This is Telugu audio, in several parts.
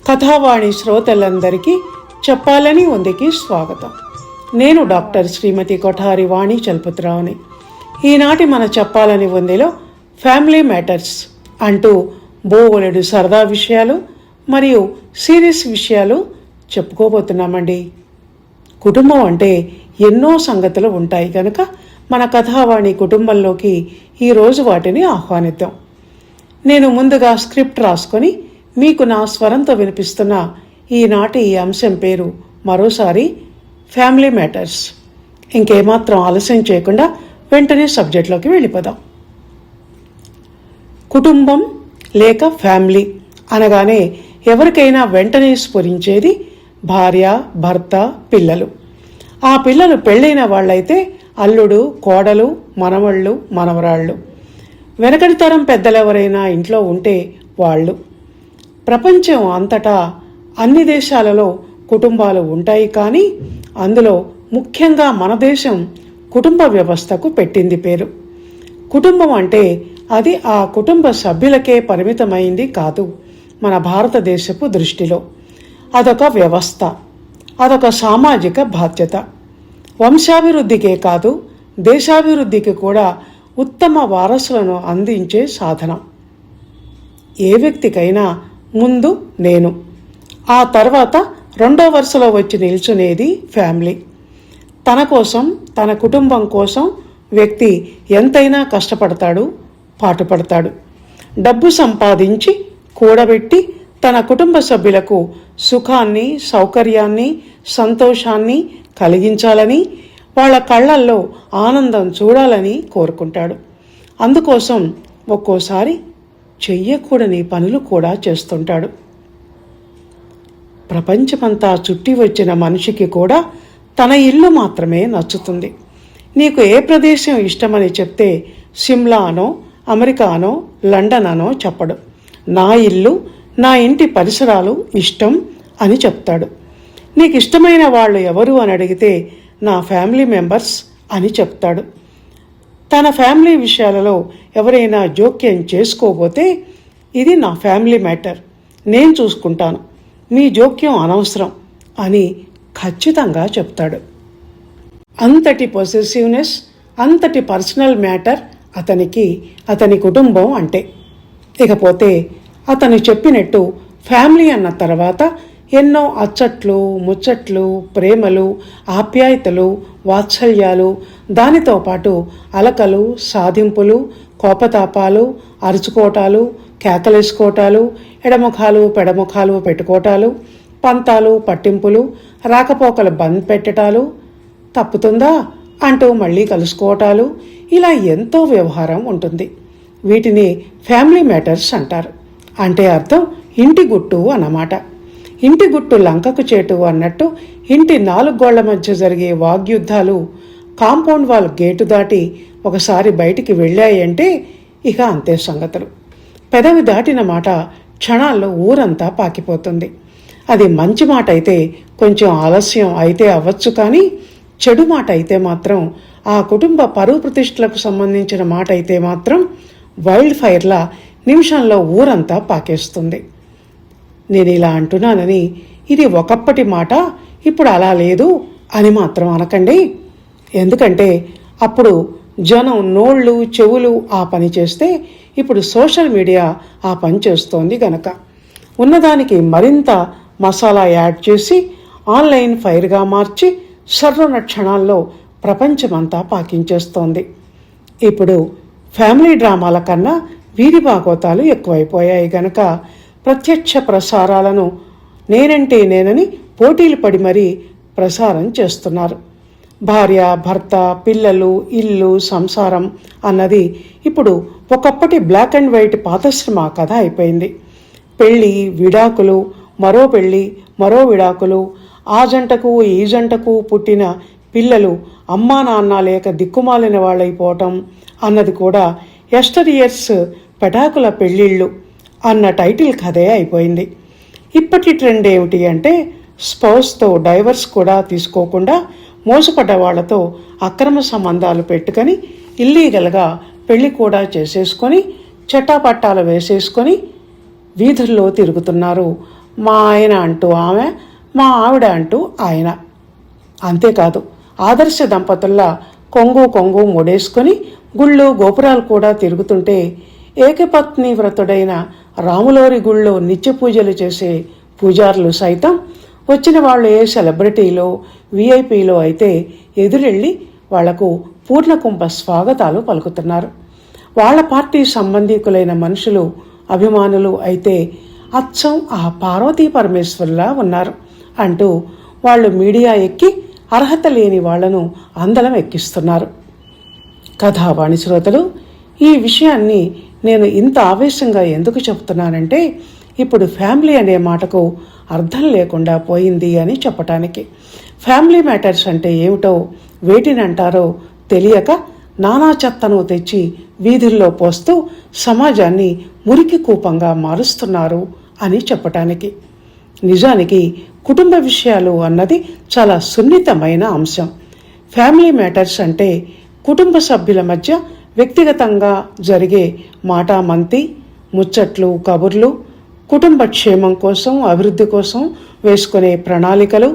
కథావాణి శ్రోతలందరికీ చెప్పాలని ఉందికి స్వాగతం. నేను డాక్టర్ శ్రీమతి కొఠారి వాణి చలపతిరావుని. ఈనాటి మన చెప్పాలని ఉందిలో ఫ్యామిలీ మ్యాటర్స్ అంటూ బోలెడు సరదా విషయాలు మరియు సీరియస్ విషయాలు చెప్పుకోబోతున్నామండి. కుటుంబం అంటే ఎన్నో సంగతులు ఉంటాయి కనుక మన కథావాణి కుటుంబంలోకి ఈరోజు వాటిని ఆహ్వానిద్దాం. నేను ముందుగా స్క్రిప్ట్ రాసుకొని మీకు నా స్వరంతో వినిపిస్తున్న ఈనాటి ఈ అంశం పేరు మరోసారి ఫ్యామిలీ మ్యాటర్స్. ఇంకేమాత్రం ఆలస్యం చేయకుండా వెంటనే సబ్జెక్ట్లోకి వెళ్ళిపోదాం. కుటుంబం లేక ఫ్యామిలీ అనగానే ఎవరికైనా వెంటనే స్ఫురించేది భార్య, భర్త, పిల్లలు. ఆ పిల్లలు పెళ్ళైన వాళ్ళైతే అల్లుడు, కోడలు, మనవళ్ళు, మనవరాళ్ళు. వెనకటి తరం పెద్దలెవరైనా ఇంట్లో ఉంటే వాళ్ళు. ప్రపంచం అంతటా అన్ని దేశాలలో కుటుంబాలు ఉంటాయి, కానీ అందులో ముఖ్యంగా మన దేశం కుటుంబ వ్యవస్థకు పెట్టింది పేరు. కుటుంబం అంటే అది ఆ కుటుంబ సభ్యులకే పరిమితమైంది కాదు. మన భారతదేశపు దృష్టిలో అదొక వ్యవస్థ, అదొక సామాజిక బాధ్యత. వంశాభివృద్ధికే కాదు, దేశాభివృద్ధికి కూడా ఉత్తమ వారసులను అందించే సాధనం. ఏ వ్యక్తికైనా ముందు నేను, ఆ తర్వాత రెండో వరుసలో వచ్చి నిల్చునేది ఫ్యామిలీ. తన కోసం, తన కుటుంబం కోసం వ్యక్తి ఎంతైనా కష్టపడతాడు, పాటుపడతాడు. డబ్బు సంపాదించి కూడబెట్టి తన కుటుంబ సభ్యులకు సుఖాన్ని, సౌకర్యాన్ని, సంతోషాన్ని కలిగించాలని, వాళ్ళ కళ్ళల్లో ఆనందం చూడాలని కోరుకుంటాడు. అందుకోసం ఒక్కోసారి చెయ్యకూడని పనులు కూడా చేస్తుంటాడు. ప్రపంచమంతా చుట్టి వచ్చిన మనిషికి కూడా తన ఇల్లు మాత్రమే నచ్చుతుంది. నీకు ఏ ప్రదేశం ఇష్టమని చెప్తే సిమ్లా అనో, అమెరికా అనో, లండన్ అనో చెప్పడు. నా ఇల్లు, నా ఇంటి పరిసరాలు ఇష్టం అని చెప్తాడు. నీకు ఇష్టమైన వాళ్ళు ఎవరు అని అడిగితే నా ఫ్యామిలీ మెంబర్స్ అని చెప్తాడు. తన ఫ్యామిలీ విషయాలలో ఎవరైనా జోక్యం చేసుకోబోతే ఇది నా ఫ్యామిలీ మ్యాటర్, నేను చూసుకుంటాను, మీ జోక్యం అనవసరం అని ఖచ్చితంగా చెప్తాడు. అంతటి పొసెసివ్నెస్, అంతటి పర్సనల్ మ్యాటర్ అతనికి, అతని కుటుంబం అంటే. ఇకపోతే అతను చెప్పినట్టు ఫ్యామిలీ అన్న తర్వాత ఎన్నో అచ్చట్లు, ముచ్చట్లు, ప్రేమలు, ఆప్యాయతలు, వాత్సల్యాలు, దానితో పాటు అలకలు, సాధింపులు, కోపతాపాలు, అరుచుకోటాలు, కేకలేసుకోటాలు, ఎడముఖాలు పెడముఖాలు పెట్టుకోటాలు, పంతాలు, పట్టింపులు, రాకపోకలు బంద్ పెట్టటాలు, తప్పుతుందా అంటూ మళ్ళీ కలుసుకోవటాలు, ఇలా ఎంతో వ్యవహారం ఉంటుంది. వీటిని ఫ్యామిలీ మ్యాటర్స్ అంటారు. అంటే అర్థం ఇంటి గుట్టు అన్నమాట. ఇంటి గుట్టు లంకకు చేటు అన్నట్టు ఇంటి 4 గోళ్ల మధ్య జరిగే వాగ్యుద్ధాలు కాంపౌండ్ వాల్ గేటు దాటి ఒకసారి బయటికి వెళ్ళాయంటే ఇక అంతే సంగతులు. పెదవి దాటిన మాట క్షణాల్లో ఊరంతా పాకిపోతుంది. అది మంచి మాట అయితే కొంచెం ఆలస్యం అయితే అవ్వచ్చు, కానీ చెడు మాట అయితే మాత్రం, ఆ కుటుంబ పరువు ప్రతిష్టలకు సంబంధించిన మాట అయితే మాత్రం వైల్డ్ ఫైర్లా నిమిషంలో ఊరంతా పాకేస్తుంది. నేను ఇలా అంటున్నానని ఇది ఒకప్పటి మాట, ఇప్పుడు అలా లేదు అని మాత్రం అనకండి. ఎందుకంటే అప్పుడు జనం నోళ్ళు, చెవులు ఆ పని చేస్తే ఇప్పుడు సోషల్ మీడియా ఆ పని చేస్తోంది గనక ఉన్నదానికి మరింత మసాలా యాడ్ చేసి ఆన్లైన్ ఫైర్గా మార్చి సర్రున క్షణాల్లో ప్రపంచమంతా పాకించేస్తోంది. ఇప్పుడు ఫ్యామిలీ డ్రామాల కన్నా వీధి భాగవతాలు ఎక్కువైపోయాయి గనక ప్రత్యక్ష ప్రసారాలను నేనంటే నేనని పోటీలు పడి మరీ ప్రసారం చేస్తున్నారు. భార్య, భర్త, పిల్లలు, ఇల్లు, సంసారం అన్నది ఇప్పుడు ఒకప్పటి బ్లాక్ అండ్ వైట్ పాతశ్రమ కథ అయిపోయింది. పెళ్ళి, విడాకులు, మరో పెళ్ళి, మరో విడాకులు, ఆ జంటకు ఈ జంటకు పుట్టిన పిల్లలు అమ్మా నాన్న లేక దిక్కుమాలిన వాళ్ళైపోవటం అన్నది కూడా ఎస్టర్ ఇయర్స్ పెటాకుల పెళ్ళిళ్ళు అన్న టైటిల్ కథే అయిపోయింది. ఇప్పటి ట్రెండ్ ఏమిటి అంటే స్పౌస్తో డైవర్స్ కూడా తీసుకోకుండా మోసపడ్డ వాళ్లతో అక్రమ సంబంధాలు పెట్టుకొని ఇల్లీగల్గా పెళ్లి కూడా చేసేసుకొని చట్టాపట్టాలు వేసేసుకొని వీధుల్లో తిరుగుతున్నారు మా ఆయన అంటూ ఆమె, మా ఆవిడ అంటూ ఆయన. అంతేకాదు, ఆదర్శ దంపతుల్లా కొంగు ముడేసుకొని గుళ్ళు గోపురాలు కూడా తిరుగుతుంటే ఏకపత్ని వ్రతుడైన రాములోరి గుళ్ళో నిత్య పూజలు చేసే పూజారులు సైతం వచ్చిన వాళ్ళు ఏ సెలబ్రిటీలో విఐపీలో అయితే ఎదురెళ్ళి వాళ్లకు పూర్ణకుంభ స్వాగతాలు పలుకుతున్నారు. వాళ్ల పార్టీ సంబంధికులైన మనుషులు అభిమానులు అయితే అచ్చం ఆ పార్వతీ పరమేశ్వర్లా ఉన్నారు అంటూ వాళ్ళు మీడియా ఎక్కి అర్హత లేని వాళ్లను అందలం ఎక్కిస్తున్నారు. కథావాణి శ్రోతలు, ఈ విషయాన్ని నేను ఇంత ఆవేశంగా ఎందుకు చెబుతున్నానంటే ఇప్పుడు ఫ్యామిలీ అనే మాటకు అర్థం లేకుండా పోయింది అని చెప్పటానికి. ఫ్యామిలీ మ్యాటర్స్ అంటే ఏమిటో, వేటినంటారో తెలియక నానా చెత్తను తెచ్చి వీధుల్లో పోస్తూ సమాజాన్ని మురికి కూపంగా మారుస్తున్నారు అని చెప్పటానికి. నిజానికి కుటుంబ విషయాలు అన్నది చాలా సున్నితమైన అంశం. ఫ్యామిలీ మ్యాటర్స్ అంటే కుటుంబ సభ్యుల మధ్య వ్యక్తిగతంగా జరిగే మాటామంతి, ముచ్చట్లు, కబుర్లు, కుటుంబ క్షేమం కోసం, అభివృద్ధి కోసం వేసుకునే ప్రణాళికలు,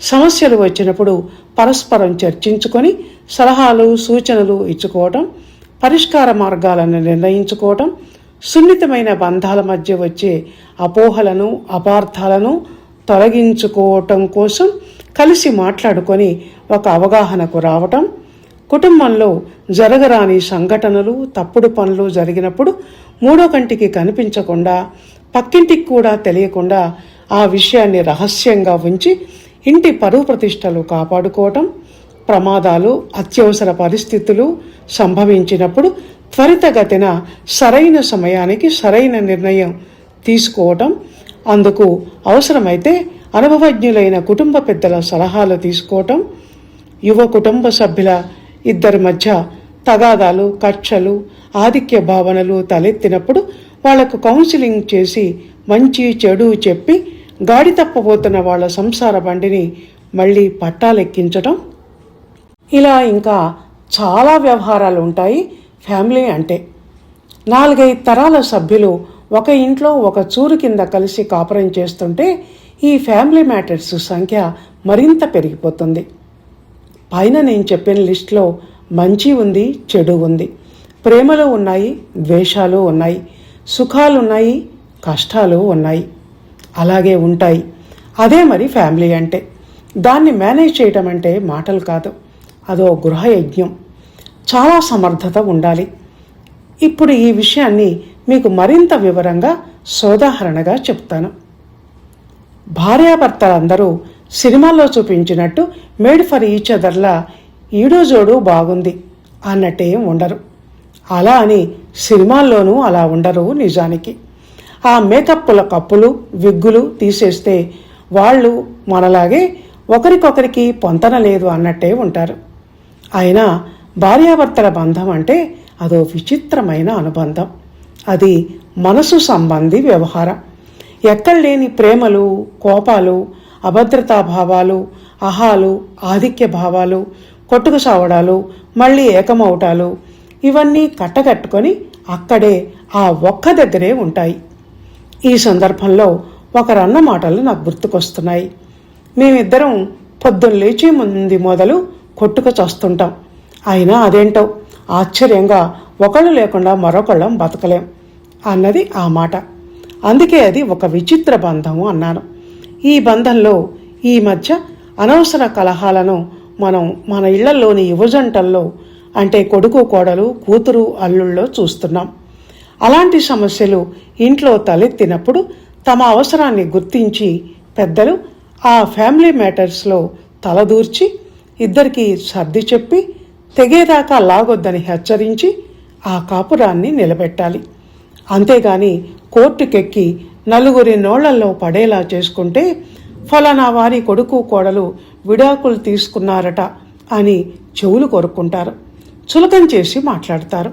సమస్యలు వచ్చినప్పుడు పరస్పరం చర్చించుకొని సలహాలు సూచనలు ఇచ్చుకోవటం, పరిష్కార మార్గాలను నిర్ణయించుకోవటం, సున్నితమైన బంధాల మధ్య వచ్చే అపోహలను అపార్థాలను తొలగించుకోవటం కోసం కలిసి మాట్లాడుకొని ఒక అవగాహనకు రావటం, కుటుంబంలో జరగరాని సంఘటనలు తప్పుడు పనులు జరిగినప్పుడు మూడో కంటికి కనిపించకుండా పక్కింటికి కూడా తెలియకుండా ఆ విషయాన్ని రహస్యంగా ఉంచి ఇంటి పరువు ప్రతిష్టలు కాపాడుకోవటం, ప్రమాదాలు అత్యవసర పరిస్థితులు సంభవించినప్పుడు త్వరితగతిన సరైన సమయానికి సరైన నిర్ణయం తీసుకోవటం, అందుకు అవసరమైతే అనుభవజ్ఞులైన కుటుంబ పెద్దల సలహాలు తీసుకోవటం, యువ కుటుంబ సభ్యుల ఇద్దరి మధ్య తగాదాలు కక్షలు ఆధిక్య భావనలు తలెత్తినప్పుడు వాళ్లకు కౌన్సిలింగ్ చేసి మంచి చెడు చెప్పి గాడి తప్పబోతున్న వాళ్ల సంసార బండిని మళ్లీ పట్టాలెక్కించటం, ఇలా ఇంకా చాలా వ్యవహారాలు ఉంటాయి. ఫ్యామిలీ అంటే 4-5 తరాల సభ్యులు ఒక ఇంట్లో ఒక చూరు కింద కలిసి కాపురం చేస్తుంటే ఈ ఫ్యామిలీ మ్యాటర్స్ సంఖ్య మరింత పెరిగిపోతుంది. పైన నేను చెప్పిన లిస్టులో మంచి ఉంది, చెడు ఉంది, ప్రేమలు ఉన్నాయి, ద్వేషాలు ఉన్నాయి, సుఖాలున్నాయి, కష్టాలు ఉన్నాయి, అలాగే ఉంటాయి. అదే మరి ఫ్యామిలీ అంటే. దాన్ని మేనేజ్ చేయటం అంటే మాటలు కాదు, అదో గృహయజ్ఞం. చాలా సమర్థత ఉండాలి. ఇప్పుడు ఈ విషయాన్ని మీకు మరింత వివరంగా సోదాహరణగా చెప్తాను. భార్యాభర్తలందరూ సినిమాల్లో చూపించినట్టు మేడ్ ఫర్ ఈచ్ అదర్లా ఈడో జోడు బాగుంది అన్నట్టేం ఉండరు. అలా అని సినిమాల్లోనూ అలా ఉండరు. నిజానికి ఆ మేకప్పుల కప్పులు విగ్గులు తీసేస్తే వాళ్ళు మనలాగే ఒకరికొకరికి పొంతన లేదు అన్నట్టే ఉంటారు. అయినా భార్యాభర్తల బంధం అంటే అదో విచిత్రమైన అనుబంధం. అది మనసు సంబంధి వ్యవహారం. ఎక్కడలేని ప్రేమలు, కోపాలు, అభద్రతాభావాలు, అహాలు, ఆధిక్య భావాలు, కొట్టుకు సావడాలు, మళ్ళీ ఏకమవటాలు, ఇవన్నీ కట్టగట్టుకొని అక్కడే ఆ ఒక్క దగ్గరే ఉంటాయి. ఈ సందర్భంలో ఒకరన్న మాటలు నాకు గుర్తుకొస్తున్నాయి. మేమిద్దరం పొద్దున్న లేచి ముందు మొదలు కొట్టుకు చస్తుంటాం. అయినా అదేంటో ఆశ్చర్యంగా ఒకళ్ళు లేకుండా మరొకళ్ళం బతకలేం అన్నది ఆ మాట. అందుకే అది ఒక విచిత్ర బంధము అన్నాను. ఈ బంధంలో ఈ మధ్య అనవసర కలహాలను మనం మన ఇళ్లలోని యువజంటల్లో అంటే కొడుకు కోడలు కూతురు అల్లుళ్ళలో చూస్తున్నాం. అలాంటి సమస్యలు ఇంట్లో తలెత్తినప్పుడు తమ అవసరాన్ని గుర్తించి పెద్దలు ఆ ఫ్యామిలీ మ్యాటర్స్లో తలదూర్చి ఇద్దరికీ సర్ది చెప్పి తెగేదాకా లాగొద్దని హెచ్చరించి ఆ కాపురాన్ని నిలబెట్టాలి. అంతేగాని కోర్టుకెక్కి నలుగురి నోళ్లలో పడేలా చేసుకుంటే ఫలానా వారి కొడుకు కోడలు విడాకులు తీసుకున్నారట అని చెవులు కొరుక్కుంటారు, చులకం చేసి మాట్లాడతారు.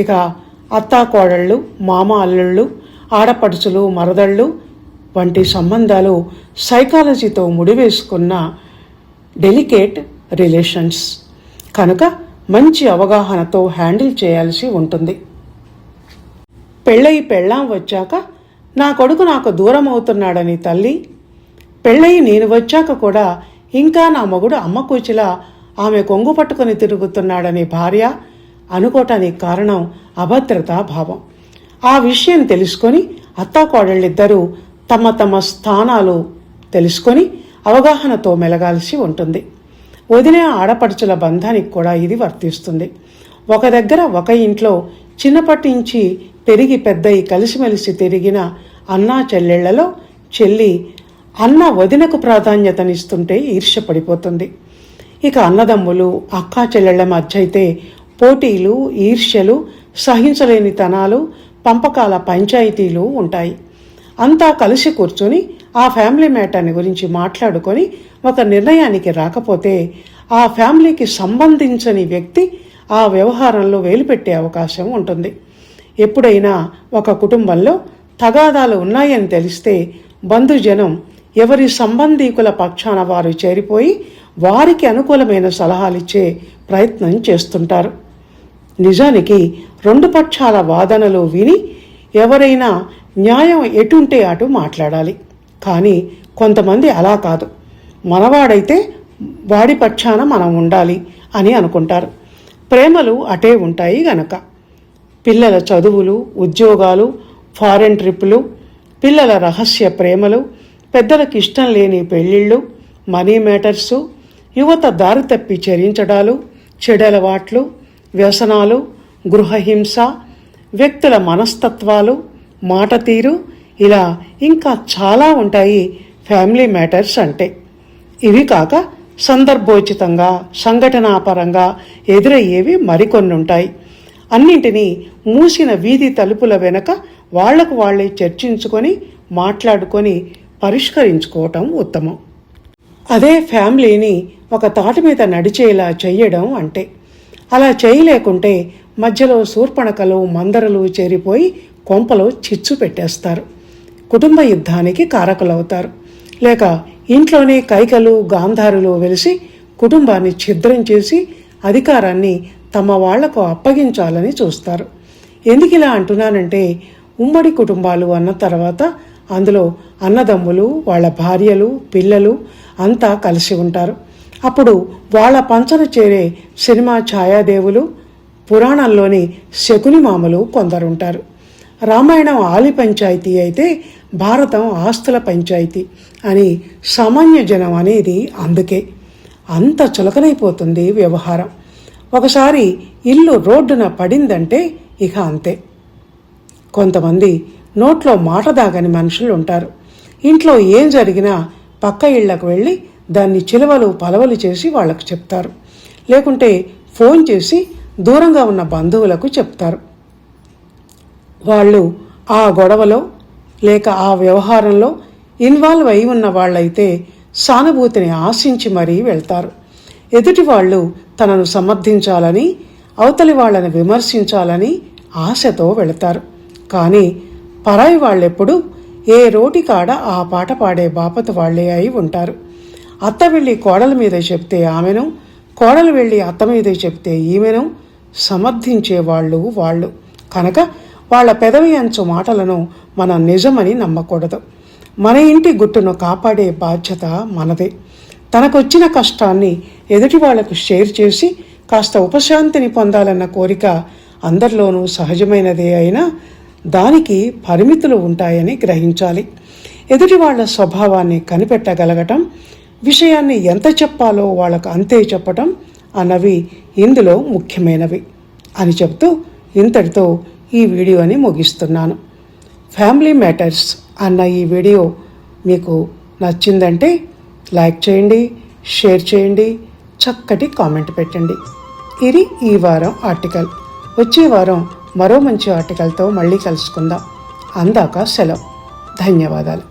ఇక అత్తా కోడళ్ళు, మామ అల్లుళ్ళు, ఆడపడుచులు, మరదళ్ళు వంటి సంబంధాలు సైకాలజీతో ముడివేసుకున్న డెలికేట్ రిలేషన్స్ కనుక మంచి అవగాహనతో హ్యాండిల్ చేయాల్సి ఉంటుంది. పెళ్ళై పెళ్ళాం వచ్చాక నా కొడుకు నాకు దూరం అవుతున్నాడని తల్లి, పెళ్ళయి నేను వచ్చాక కూడా ఇంకా నా మొగుడు అమ్మ కూచిలా ఆమె కొంగు పట్టుకుని తిరుగుతున్నాడని భార్య అనుకోవటానికి కారణం అభద్రతా భావం. ఆ విషయం తెలుసుకొని అత్తాకోడళ్ళిద్దరూ తమ తమ స్థానాలు తెలుసుకొని అవగాహనతో మెలగాల్సి ఉంటుంది. వదిన ఆడపడుచుల బంధానికి కూడా ఇది వర్తిస్తుంది. ఒక దగ్గర ఒక ఇంట్లో చిన్నప్పటి నుంచి పెరిగి పెద్దయి కలిసిమెలిసి తిరిగిన అన్నా చెల్లెళ్లలో చెల్లి అన్న వదినకు ప్రాధాన్యతనిస్తుంటే ఈర్ష్యపడిపోతుంది. ఇక అన్నదమ్ములు అక్కా చెల్లెళ్ల మధ్య అయితే పోటీలు, ఈర్ష్యలు, సహించలేని తనాలు, పంపకాల పంచాయతీలు ఉంటాయి. అంతా కలిసి కూర్చొని ఆ ఫ్యామిలీ మ్యాటర్ని గురించి మాట్లాడుకొని ఒక నిర్ణయానికి రాకపోతే ఆ ఫ్యామిలీకి సంబంధించని వ్యక్తి ఆ వ్యవహారంలో వేలుపెట్టే అవకాశం ఉంటుంది. ఎప్పుడైనా ఒక కుటుంబంలో తగాదాలు ఉన్నాయని తెలిస్తే బంధుజనం ఎవరి సంబంధీకుల పక్షాన వారు చేరిపోయి వారికి అనుకూలమైన సలహాలిచ్చే ప్రయత్నం చేస్తుంటారు. నిజానికి రెండు పక్షాల వాదనలు విని ఎవరైనా న్యాయం ఎటుంటే అటు మాట్లాడాలి. కానీ కొంతమంది అలా కాదు, మనవాడైతే వాడి పక్షాన మనం ఉండాలి అని అనుకుంటారు. ప్రేమలు అటే ఉంటాయి గనక. పిల్లల చదువులు, ఉద్యోగాలు, ఫారెన్ ట్రిప్పులు, పిల్లల రహస్య ప్రేమలు, పెద్దలకు ఇష్టం లేని పెళ్ళిళ్ళు, మనీ మ్యాటర్సు, యువత దారి తప్పి చరించడాలు, చెడలవాట్లు, వ్యసనాలు, గృహహింస, వ్యక్తుల మనస్తత్వాలు, మాట తీరు, ఇలా ఇంకా చాలా ఉంటాయి ఫ్యామిలీ మ్యాటర్స్ అంటే. ఇవి కాక సందర్భోచితంగా, సంఘటనాపరంగా ఎదురయ్యేవి మరికొన్ని ఉంటాయి. అన్నింటినీ మూసిన వీధి తలుపుల వెనక వాళ్లకు వాళ్లే చర్చించుకొని మాట్లాడుకొని పరిష్కరించుకోవటం ఉత్తమం. అదే ఫ్యామిలీని ఒక తాటి మీద నడిచేలా చెయ్యడం అంటే. అలా చేయలేకుంటే మధ్యలో శూర్పణకలు, మందరలు చేరిపోయి కొంపలో చిచ్చు పెట్టేస్తారు, కుటుంబ యుద్ధానికి కారకులవుతారు. లేక ఇంట్లోనే కైకలు, గాంధారులు వెలిసి కుటుంబాన్ని ఛిద్రం చేసి అధికారాన్ని తమ వాళ్లకు అప్పగించాలని చూస్తారు. ఎందుకు ఇలా అంటున్నానంటే, ఉమ్మడి కుటుంబాలు అన్న తర్వాత అందులో అన్నదమ్ములు, వాళ్ళ భార్యలు, పిల్లలు అంతా కలిసి ఉంటారు. అప్పుడు వాళ్ళ పంచన చేరే సినిమా ఛాయాదేవులు, పురాణంలోని శకుని మామలు కొందరుంటారు. రామాయణం ఆలి పంచాయతీ అయితే భారతం ఆస్తుల పంచాయతీ అని సామాన్య జనం అనేది అందుకే. అంత చులకనైపోతుంది వ్యవహారం. ఒకసారి ఇల్లు రోడ్డున పడిందంటే ఇక అంతే. కొంతమంది నోట్లో మాట దాగని మనుషులు ఉంటారు. ఇంట్లో ఏం జరిగినా పక్క ఇళ్లకు వెళ్ళి దాన్ని చిలవలు పలవలు చేసి వాళ్లకు చెప్తారు. లేకుంటే ఫోన్ చేసి దూరంగా ఉన్న బంధువులకు చెప్తారు. వాళ్ళు ఆ గొడవలో లేక ఆ వ్యవహారంలో ఇన్వాల్వ్ అయి ఉన్న వాళ్ళైతే సానుభూతిని ఆశించి మరీ వెళ్తారు. ఎదుటి వాళ్ళు తనను సమర్థించాలని, అవతలి వాళ్ళని విమర్శించాలని ఆశతో వెళతారు. కానీ పరాయి వాళ్ళెప్పుడు ఏ రోటికాడ ఆ పాట పాడే బాపత వాళ్లే అయి ఉంటారు. అత్త వెళ్ళి కోడల మీద చెప్తే ఆమెను, కోడలు వెళ్ళి అత్త మీద చెప్తే ఈమెను సమర్థించేవాళ్ళు వాళ్ళు. కనుక వాళ్ళ పెదవి అంచు మాటలను మనం నిజమని నమ్మకూడదు. మన ఇంటి గుట్టును కాపాడే బాధ్యత మనదే. తనకొచ్చిన కష్టాన్ని ఎదుటి వాళ్లకు షేర్ చేసి కాస్త ఉపశాంతిని పొందాలన్న కోరిక అందరిలోనూ సహజమైనదే అయినా దానికి పరిమితులు ఉంటాయని గ్రహించాలి. ఎదుటి వాళ్ల స్వభావాన్ని కనిపెట్టగలగటం, విషయాన్ని ఎంత చెప్పాలో వాళ్ళకు అంతే చెప్పటం అన్నవి ఇందులో ముఖ్యమైనవి అని చెబుతూ ఇంతటితో ఈ వీడియోని ముగిస్తున్నాను. ఫ్యామిలీ మ్యాటర్స్ అన్న ఈ వీడియో మీకు నచ్చిందంటే లైక్ చేయండి, షేర్ చేయండి, చక్కటి కామెంట్ పెట్టండి. ఇది ఈ వారం ఆర్టికల్. వచ్చే వారం మరో మంచి ఆర్టికల్తో మళ్ళీ కలుసుకుందాం. అందాక సెలవు. ధన్యవాదాలు.